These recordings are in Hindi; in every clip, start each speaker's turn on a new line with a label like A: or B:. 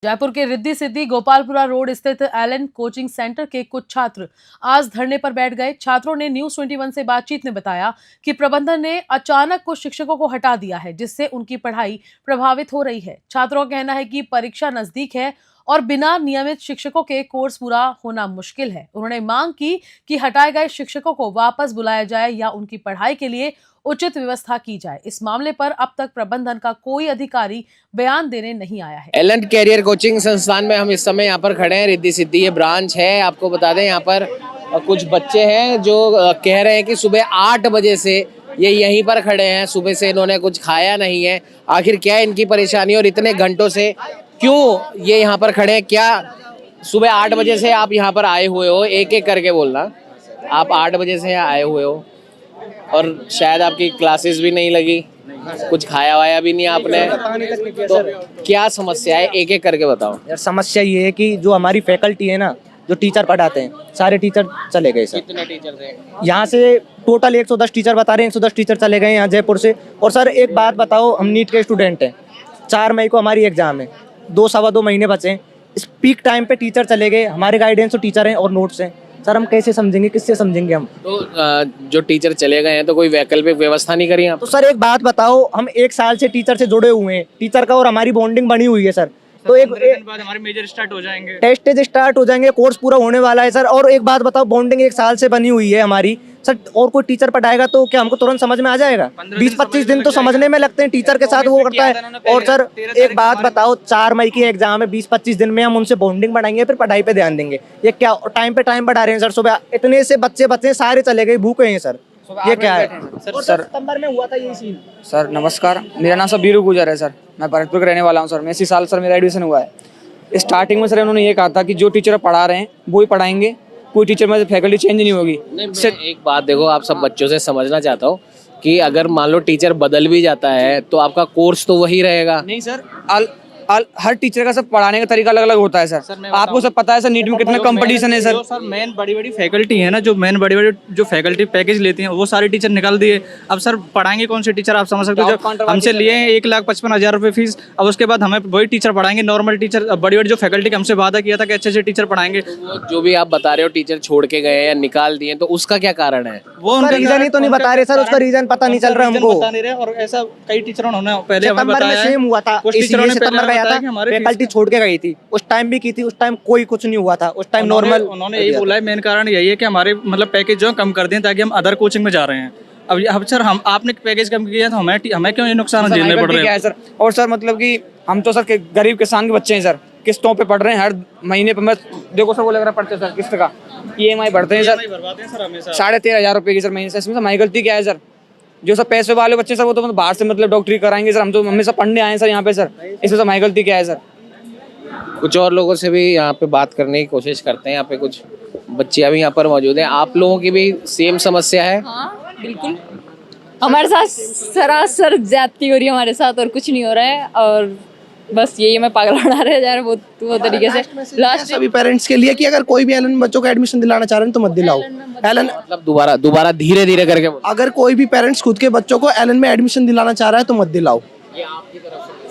A: जयपुर के रिद्धि सिद्धि गोपालपुरा रोड स्थित एलन कोचिंग सेंटर के कुछ छात्र आज धरने पर बैठ गए। छात्रों ने न्यूज़ 21 से बातचीत में बताया कि प्रबंधन ने अचानक कुछ शिक्षकों को हटा दिया है, जिससे उनकी पढ़ाई प्रभावित हो रही है। छात्रों का कहना है कि परीक्षा नजदीक है और बिना नियमित शिक्षकों के कोर्स पूरा होना मुश्किल है। उन्होंने मांग की कि हटाए गए शिक्षकों को वापस बुलाया जाए या उनकी पढ़ाई के लिए उचित व्यवस्था की जाए। इस मामले पर अब तक प्रबंधन का कोई अधिकारी बयान देने नहीं आया है।
B: एलन कैरियर कोचिंग संस्थान में हम इस समय यहाँ पर खड़े हैं। रिद्धि सिद्धि ये ब्रांच है। आपको बता दें यहाँ पर कुछ बच्चे हैं जो कह रहे हैं कि सुबह 8 बजे से ये यहीं पर खड़े हैं। सुबह से इन्होंने कुछ खाया नहीं है। आखिर क्या है इनकी परेशानी और इतने घंटों से क्यों ये यहाँ पर खड़े हैं? क्या सुबह 8 बजे से आप यहाँ पर आए हुए हो? एक एक करके बोलना। आप 8 बजे से यहाँ आए हुए हो और शायद आपकी क्लासेस भी नहीं लगी, कुछ खाया वाया भी नहीं आपने, तो क्या समस्या है? एक एक करके बताओ।
C: यार समस्या ये है कि जो हमारी फैकल्टी है ना, जो टीचर पढ़ाते हैं, सारे टीचर चले गए सर।
B: कितने टीचर थे
C: यहाँ से? टोटल 110 टीचर बता रहे हैं, 110 टीचर चले गए यहाँ जयपुर से। और सर एक बात बताओ, हम नीट के स्टूडेंट हैं, 4 मई को हमारी एग्जाम है, 2 महीने बचे हैं। इस पीक टाइम पे टीचर चले गए, हमारे गाइडेंस तो टीचर हैं और नोट्स हैं। सर हम कैसे समझेंगे, किससे समझेंगे हम?
B: तो जो टीचर चले गए हैं तो कोई वैकल्पिक व्यवस्था नहीं करी आप?
C: तो सर एक बात बताओ, हम 1 साल से टीचर से जुड़े हुए हैं, टीचर का और हमारी बॉन्डिंग बनी हुई है सर। तो एक
D: दिन बाद हमारे मेजर स्टार्ट हो जाएंगे,
C: टेस्ट स्टार्ट हो जाएंगे, कोर्स पूरा होने वाला है सर। और एक बात बताओ, बॉन्डिंग 1 साल से बनी हुई है हमारी सर। और कोई टीचर पढ़ाएगा तो क्या हमको तुरंत समझ में आ जाएगा? 20-25 दिन तो समझने में लगते हैं, टीचर के साथ वो करता है। और सर एक बात बताओ, 4 मई की एग्जाम है, 20-25 दिन में हम उनसे बॉन्डिंग बढ़ाएंगे, फिर पढ़ाई पे ध्यान देंगे? ये क्या टाइम पे टाइम बढ़ा रहे हैं सर? सुबह इतने से बच्चे सारे चले गए, भूखे हैं सर। ये क्या है
E: सर?
C: सितंबर में हुआ था ये सीन।
E: सर नमस्कार, मेरा नाम सर बीरू गुजर है सर। मैं भरतपुर का रहने वाला हूँ सर। मैं इसी साल सर मेरा एडमिशन हुआ है। स्टार्टिंग में सर उन्होंने ये कहा था कि जो टीचर पढ़ा रहे हैं वो ही पढ़ाएंगे, कोई टीचर में फैकल्टी चेंज नहीं होगी।
B: सर एक बात देखो, आप सब बच्चों से समझना चाहता हूँ कि अगर मान लो टीचर बदल भी जाता है तो आपका कोर्स तो वही रहेगा।
E: नहीं सर, हर टीचर का सब पढ़ाने का तरीका अलग अलग होता है सर। आपको सब पता है सर, नीट में कितना कंपटीशन है सर।
D: सर मेन बड़ी बड़ी फैकल्टी है ना, जो मेन बड़ी बड़ी जो फैकल्टी पैकेज लेती हैं वो सारे टीचर निकाल दिए। अब सर पढ़ाएंगे कौन से टीचर? आप समझ सकते हो, जब हमसे लिए हैं 1,55,000 रुपये फीस, अब उसके बाद हमें वही टीचर पढ़ाएंगे, नॉर्मल टीचर। बड़ी बड़ी जो फैकल्टी हमसे वादा किया था कि अच्छे अच्छे टीचर पढ़ाएंगे,
B: जो भी आप बता रहे हो टीचर छोड़ के गए या निकाल दिए, तो उसका क्या कारण है?
D: वो
C: उसका रीजन ही तो नहीं बता रहे सर, उसका रीजन पता नहीं चल रहा हमको।
D: बता नहीं रहे। और ऐसा कई टीचरों ने पहले हमें
C: सितंबर में
D: बताया,
C: सेम हुआ था।
D: कुछ टीचरों ने
C: सितंबर में आया था, फैकल्टी छोड़ के गई थी, उस टाइम भी की थी, उस टाइम कोई कुछ नहीं हुआ था, उस टाइम नॉर्मल।
D: उन्होंने यही बोला है, मेन कारण यही है कि हमारे मतलब पैकेज जो है कम कर दें ताकि हम अदर कोचिंग में जा रहे हैं। अब सर हम आपने पैकेज कम किया तो हमें क्यों ये नुकसान झेलने पड़ रहे हैं
E: सर? और सर मतलब कि हम तो सर गरीब किसान के बच्चे हैं सर, किस्तों पे पढ़ रहे हैं। हर महीने पे मैं देखो सर वो लग रहा पड़ते सर, किस्त का EMI भरते हैं सर, 13,500 रुपये की सर महीने से। इसमें हमारी गलती क्या है सर? जो सब पैसे वाले बच्चे सर वो तो बाहर से मतलब डॉक्टरी कराएंगे सर, हम तो हमेशा पढ़ने आए हैं सर यहाँ पे सर। इसमें हमारी गलती क्या है सर?
B: कुछ और लोगों से भी यहाँ पे बात करने की कोशिश करते हैं। यहाँ पे कुछ बच्चियां भी यहाँ पर मौजूद हैं। आप लोगों की भी सेम समस्या है?
F: हाँ बिल्कुल, हमारे साथ सरासर ज्यादती हो रही है हमारे साथ, और कुछ नहीं हो रहा है। और बस यही मैं पागल बना रहे जा रहे वो तरीके से। लास्ट
G: सभी पेरेंट्स के लिए कि अगर कोई भी एलन में बच्चों को एडमिशन दिलाना चाह रहे हैं तो मत दिलाओ। एलन
B: मतलब दोबारा धीरे धीरे करके बोलो।
G: अगर कोई भी पेरेंट्स खुद के बच्चों को एलन में एडमिशन दिलाना चाह रहा है तो मत दिलाओ।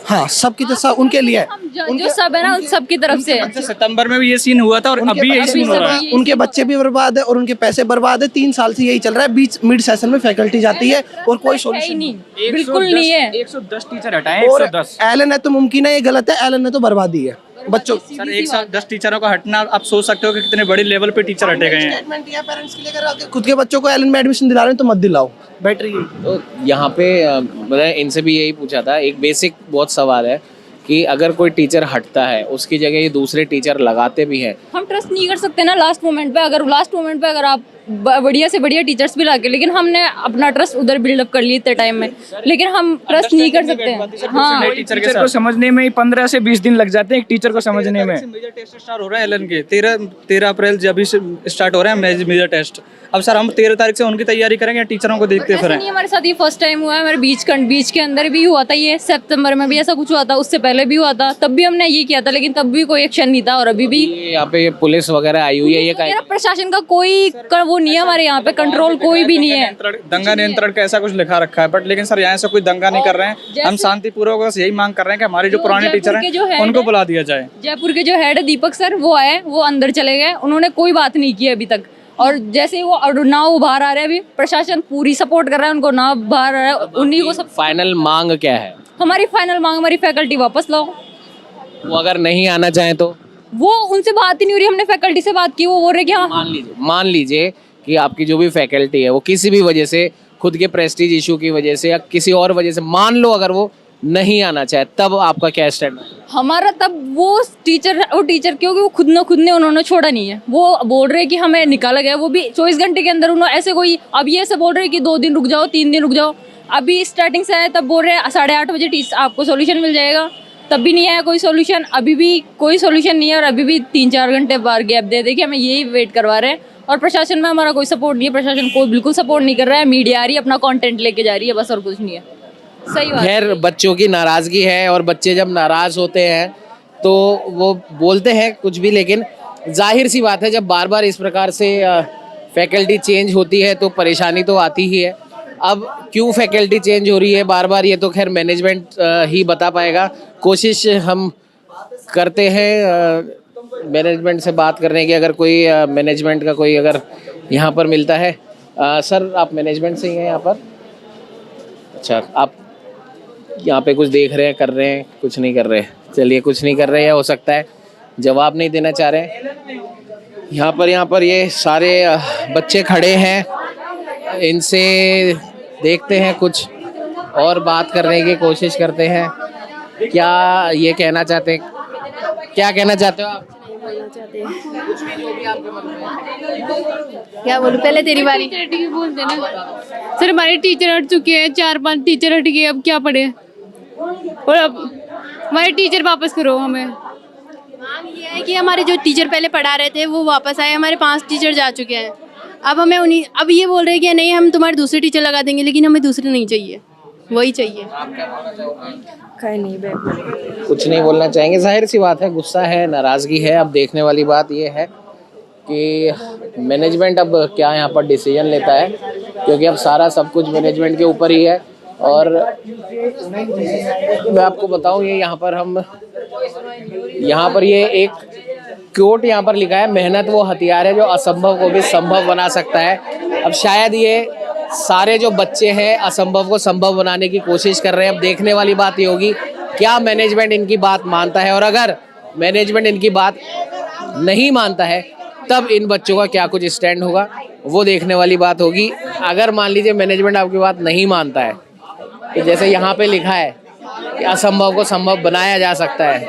G: हाँ, सबकी तरफ, उनके लिए
F: जो सब है ना, उन सबकी तरफ से।
D: सितंबर में भी ये सीन हुआ था और अभी यही सीन हो रहा है।
G: उनके बच्चे भी बर्बाद है और उनके पैसे बर्बाद है। 3 साल से यही चल रहा है। बीच मिड सेशन में फैकल्टी जाती है और कोई सोल्यूशन
F: नहीं, बिल्कुल नहीं है।
D: 110 टीचर हटाए,
G: और
D: 110।
G: एलन है तो मुमकिन है, ये गलत है। एलन है तो बर्बादी है बच्चों।
D: सर 110 टीचरों का हटना, आप सोच सकते हो कि कितने बड़े लेवल पे टीचर हटे गए हैं।
G: पेरेंट्स के लिए अगर खुद के बच्चों को एलन में एडमिशन दिला रहे हैं तो मत दिलाओ। बेटर ये
B: तो यहाँ पे मैंने इनसे भी यही पूछा था। एक बेसिक बहुत सवाल है कि अगर कोई टीचर हटता है उसकी जगह ये दूसरे टीचर लगाते भी हैं,
F: हम ट्रस्ट नहीं कर सकते ना लास्ट मोमेंट पे। अगर आप बढ़िया से बढ़िया टीचर्स भी लाके, लेकिन हमने अपना ट्रस्ट उधर बिल्डअप कर लिया इतने टाइम में, लेकिन हम ट्रस्ट नहीं कर सकते। हाँ,
D: टीचर को समझने में ही 15 से 20 दिन लग जाते हैं एक टीचर को समझने में। मेजर टेस्ट स्टार्ट हो रहा है एलन के 13 अप्रैल जब स्टार्ट हो रहे हैं मेजर टेस्ट। अब सर हम 13 तारीख से उनकी तैयारी करेंगे, टीचरों को देखते फिर।
F: हमारे साथ ये फर्स्ट टाइम हुआ है। हमारे बीच के अंदर भी हुआ था, ये सितंबर में भी ऐसा कुछ हुआ था, उससे पहले भी हुआ था, तब भी हमने ये किया था, लेकिन तब भी कोई एक्शन नहीं था। और अभी भी
B: यहाँ पे पुलिस वगैरह आई हुई है, ये
F: प्रशासन का कोई वो वो नहीं है हमारे यहाँ पे, कंट्रोल कोई भी नहीं है।
D: दंगा नियंत्रण का ऐसा कुछ लिखा रखा है, बट लेकिन सर यहाँ से कोई दंगा नहीं कर रहे हैं। हम शांतिपूर्वक बस यही मांग कर रहे हैं कि हमारे जो पुराने टीचर हैं उनको बुला दिया जाए।
F: जयपुर के जो हेड है दीपक सर, वो आए, वो अंदर चले गए, उन्होंने कोई बात नहीं की अभी तक। और जैसे वो ना वो बाहर आ रहे हैं, अभी प्रशासन पूरी सपोर्ट कर रहा है उनको, ना बाहर आ रहा है उन्हीं को सब।
B: फाइनल मांग क्या है?
F: हमारी फाइनल मांग, हमारी फैकल्टी वापस लाओ।
B: वो अगर नहीं आना चाहे तो?
F: वो उनसे बात ही नहीं हो रही, हमने फैकल्टी से बात की, वो बोल रहे कि हाँ।
B: मान लीजिए कि आपकी जो भी फैकल्टी है वो किसी भी वजह से, खुद के प्रेस्टीज इशू की वजह से या किसी और वजह से, मान लो अगर वो नहीं आना चाहे, तब आपका क्या स्टैंड है?
F: हमारा तब वो टीचर क्योंकि वो खुद ने उन्होंने छोड़ा नहीं है। वो बोल रहे कि हमें निकाला गया, वो भी 24 घंटे के अंदर। उन्होंने ऐसे कोई, अब ये ऐसे बोल रहे कि 2 दिन रुक जाओ, 3 दिन रुक जाओ। अभी स्टार्टिंग से आए तब बोल रहे हैं 8:30 बजे आपको सोल्यूशन मिल जाएगा, तब भी नहीं आया कोई सोल्यूशन। अभी भी कोई सोल्यूशन नहीं है, और अभी भी 3-4 घंटे बार गैप दे कि हमें यही वेट करवा रहे हैं। और प्रशासन में हमारा कोई सपोर्ट नहीं है, प्रशासन कोई बिल्कुल सपोर्ट नहीं कर रहा है। मीडिया आ रही है, अपना कंटेंट लेके जा रही है, बस और कुछ नहीं है। सही बात।
B: खैर, बच्चों की नाराजगी है, और बच्चे जब नाराज होते हैं तो वो बोलते हैं कुछ भी, लेकिन जाहिर सी बात है जब बार बार इस प्रकार से फैकल्टी चेंज होती है तो परेशानी तो आती ही है। अब क्यों फैकल्टी चेंज हो रही है बार बार, ये तो खैर मैनेजमेंट ही बता पाएगा। कोशिश हम करते हैं मैनेजमेंट से बात करने की, अगर कोई मैनेजमेंट का कोई अगर यहाँ पर मिलता है। सर, आप मैनेजमेंट से ही हैं यहाँ पर? अच्छा, आप यहाँ पे कुछ देख रहे हैं, कर रहे हैं, कुछ नहीं कर रहे? चलिए, कुछ नहीं कर रहे हैं, हो सकता है जवाब नहीं देना चाह रहे हैं। यहाँ पर ये सारे बच्चे खड़े हैं, इनसे देखते हैं, कुछ और बात करने की कोशिश करते हैं। क्या ये कहना चाहते हैं, क्या कहना चाहते हो आप?
H: क्या बोलूं, पहले तेरी बारी। बोल देना सर, हमारे टीचर हट चुके हैं, 4-5 टीचर हट गए, अब क्या पढ़े। और अब हमारे टीचर वापस करो हमें। मांग ये है कि हमारे जो टीचर पहले पढ़ा रहे थे वो वापस आए। हमारे 5 टीचर जा चुके हैं, अब हमें उन्हीं, अब ये बोल रहे हैं कि नहीं हम तुम्हारे दूसरे टीचर लगा देंगे, लेकिन हमें दूसरे नहीं चाहिए, वही चाहिए।
B: कुछ नहीं बोलना चाहेंगे? जाहिर सी बात है, गुस्सा है, नाराज़गी है। अब देखने वाली बात ये है कि मैनेजमेंट अब क्या यहाँ पर डिसीजन लेता है, क्योंकि अब सारा सब कुछ मैनेजमेंट के ऊपर ही है। और मैं आपको बताऊँ, ये यहाँ पर ये एक कोट यहाँ पर लिखा है, मेहनत वो हथियार है जो असंभव को भी संभव बना सकता है। अब शायद ये सारे जो बच्चे हैं असंभव को संभव बनाने की कोशिश कर रहे हैं। अब देखने वाली बात ये होगी क्या मैनेजमेंट इनकी बात मानता है, और अगर मैनेजमेंट इनकी बात नहीं मानता है तब इन बच्चों का क्या कुछ स्टैंड होगा, वो देखने वाली बात होगी। अगर मान लीजिए मैनेजमेंट आपकी बात नहीं मानता है, तो जैसे यहाँ पे लिखा है कि असंभव को संभव बनाया जा सकता है।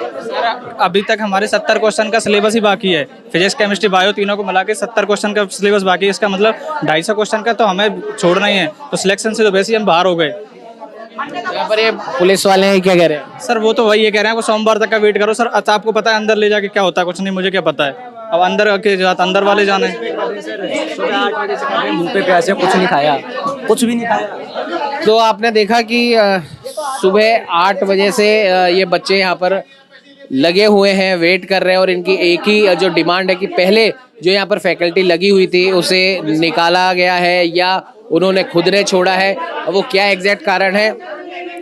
D: अभी तक हमारे 70 क्वेश्चन का सिलेबस ही बाकी है। फिजिक्स, केमिस्ट्री, बायो तीनों को मिला के 70 क्वेश्चन का सिलेबस बाकी है। इसका मतलब 250 क्वेश्चन का तो हमें छोड़ना ही है, तो सिलेक्शन से तो वैसे ही हम बाहर हो गए।
B: यहाँ पर ये पुलिस वाले हैं, क्या कह रहे हैं?
D: सर वो तो वही ये कह रहे हैं, वो सोमवार तक का वेट करो। सर अच्छा, आपको पता है अंदर ले जाके क्या होता है? कुछ नहीं, मुझे क्या पता है। अब अंदर के जात अंदर वाले जाने।
C: मुंह पे प्यासे, कुछ नहीं खाया, कुछ भी नहीं खाया।
B: तो आपने देखा कि सुबह 8 बजे से ये बच्चे यहाँ पर लगे हुए हैं, वेट कर रहे हैं, और इनकी एक ही जो डिमांड है कि पहले जो यहाँ पर फैकल्टी लगी हुई थी उसे निकाला गया है या उन्होंने खुद ने छोड़ा है। वो क्या एग्जैक्ट कारण है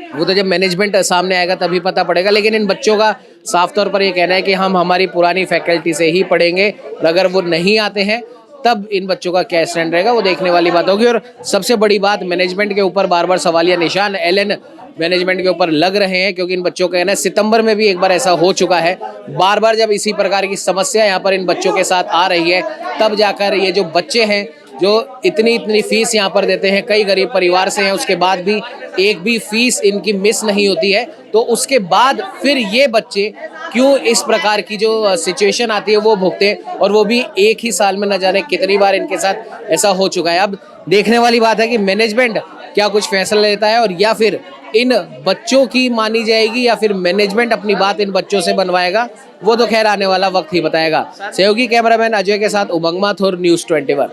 B: वो तो जब मैनेजमेंट सामने आएगा तभी पता पड़ेगा, लेकिन इन बच्चों का साफ तौर पर ये कहना है कि हम हमारी पुरानी फैकल्टी से ही पढ़ेंगे, और अगर वो नहीं आते हैं तब इन बच्चों का क्या स्टैंड रहेगा वो देखने वाली बात होगी। और सबसे बड़ी बात, मैनेजमेंट के ऊपर बार बार सवालिया निशान एलन मैनेजमेंट के ऊपर लग रहे हैं, क्योंकि इन बच्चों का कहना है सितंबर में भी एक बार ऐसा हो चुका है। बार बार जब इसी प्रकार की समस्या यहाँ पर इन बच्चों के साथ आ रही है, तब जाकर ये जो बच्चे हैं जो इतनी फीस यहाँ पर देते हैं, कई गरीब परिवार से हैं, उसके बाद भी एक भी फीस इनकी मिस नहीं होती है, तो उसके बाद फिर ये बच्चे क्यों इस प्रकार की जो सिचुएशन आती है वो भुगते, और वो भी एक ही साल में न जाने कितनी बार इनके साथ ऐसा हो चुका है। अब देखने वाली बात है कि मैनेजमेंट क्या कुछ फैसला लेता है, और या फिर इन बच्चों की मानी जाएगी, या फिर मैनेजमेंट अपनी बात इन बच्चों से बनवाएगा, वो तो खैर आने वाला वक्त ही बताएगा। सहयोगी कैमरामैन अजय के साथ उमंग माथुर, न्यूज़ 21।